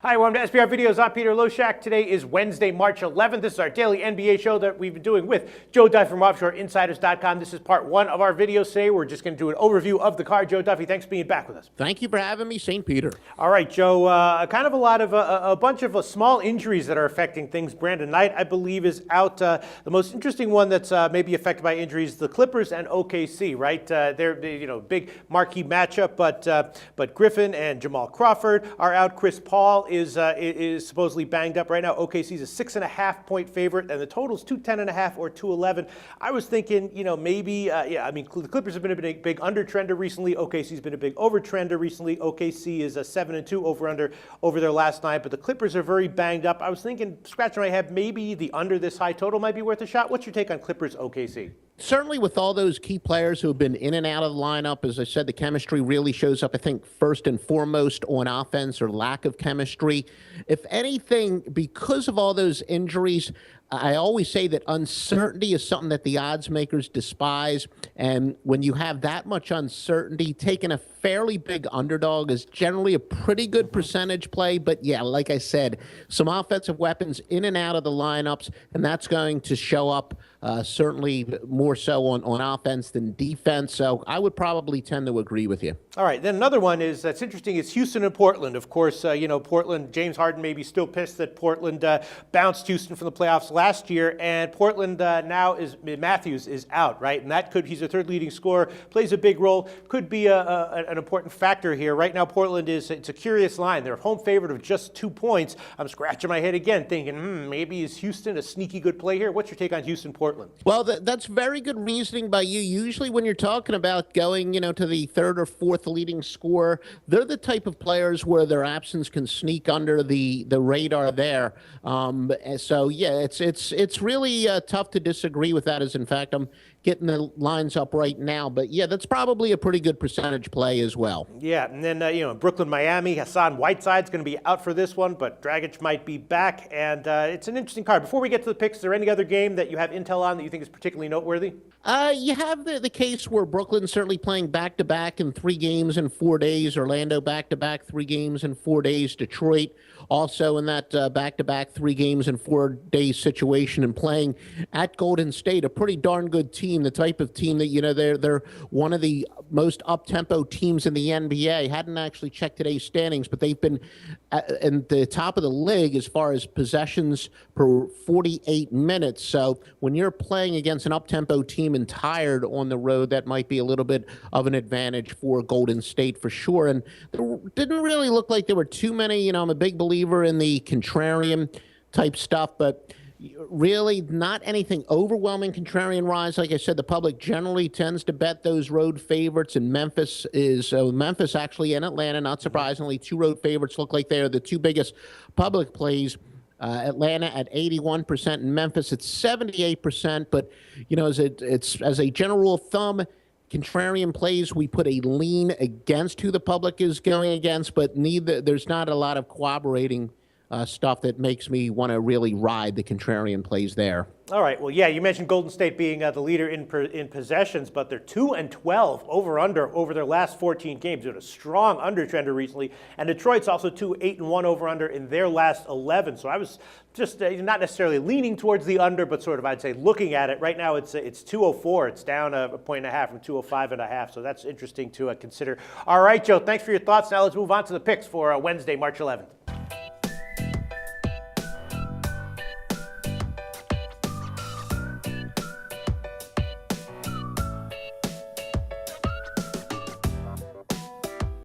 Hi, welcome to SBR Videos. I'm Peter Loshak. Today is Wednesday, March 11th. This is our daily NBA show that we've been doing with Joe Duffy from OffshoreInsiders.com. This is part one of our videos today. We're just going to do an overview of the card. Joe Duffy, thanks for being back with us. Thank you for having me, St. Peter. All right, Joe, kind of a bunch of small injuries that are affecting things. Brandon Knight, I believe, is out. The most interesting one that's maybe affected by injuries, the Clippers and OKC, right? They're big marquee matchup, but Griffin and Jamal Crawford are out. Chris Paul is supposedly banged up right now. OKC's a 6.5 point favorite, and the total's 210.5 or 211. I was thinking, maybe, the Clippers have been a big under trender recently. OKC's been a big over trender recently. OKC is a 7-2 over their last night, but the Clippers are very banged up. I was thinking, scratching my head, maybe the under this high total might be worth a shot. What's your take on Clippers OKC? Certainly with all those key players who have been in and out of the lineup, as I said, the chemistry really shows up, I think, first and foremost on offense or lack of chemistry. If anything, because of all those injuries, I always say that uncertainty is something that the odds makers despise. And when you have that much uncertainty, taking a fairly big underdog is generally a pretty good percentage play. But yeah, like I said, some offensive weapons in and out of the lineups, and that's going to show up certainly more so on offense than defense. So I would probably tend to agree with you. All right, then another one that's interesting is Houston and Portland. Of course, Portland, James Harden may be still pissed that Portland bounced Houston from the playoffs last year, and Portland now Matthews is out, right? And that he's their third leading scorer, plays a big role, could be an important factor here. Right now, Portland it's a curious line. They're a home favorite of just 2 points. I'm scratching my head again, thinking, maybe is Houston a sneaky good play here? What's your take on Houston, Portland? Well, that's very good reasoning by you. Usually when you're talking about going, to the third or fourth leading scorer, they're the type of players where their absence can sneak under the radar there. So yeah, it's really tough to disagree with that. As in fact, I'm getting the lines up right now, but yeah, that's probably a pretty good percentage play as well. Yeah, and then Brooklyn, Miami, Hassan Whiteside's going to be out for this one, but Dragic might be back, and it's an interesting card. Before we get to the picks, is there any other game that you have intel on that you think is particularly noteworthy? You have the case where Brooklyn's certainly playing back-to-back in 3 games in 4 days. Orlando back-to-back 3 games in 4 days. Detroit also in that back-to-back 3 games in 4 days situation, and playing at Golden State, a pretty darn good team, the type of team that, they're one of the most up-tempo teams in the NBA. Hadn't actually checked today's standings, but they've been in the top of the league as far as possessions per 48 minutes. So when you're playing against an up-tempo team and tired on the road, that might be a little bit of an advantage for Golden State for sure. And there didn't really look like there were too many, I'm a big believer in the contrarian type stuff, but really not anything overwhelming contrarian rise. Like I said, the public generally tends to bet those road favorites, and Memphis actually and Atlanta, not surprisingly, 2 road favorites look like they're the 2 biggest public plays. Atlanta at 81% and Memphis at 78%. But, as a general rule of thumb, contrarian plays, we put a lean against who the public is going against, but there's not a lot of corroborating stuff that makes me want to really ride the contrarian plays there. All right. Well, yeah, you mentioned Golden State being the leader in possessions, but they're 2-12 over their last 14 games. Doing a strong under trender recently, and Detroit's also 8-1 over under in their last 11. So I was just not necessarily leaning towards the under, but sort of, I'd say, looking at it right now. It's 204. It's down a point and a half from 205.5. So that's interesting to consider. All right, Joe. Thanks for your thoughts. Now let's move on to the picks for Wednesday, March 11th.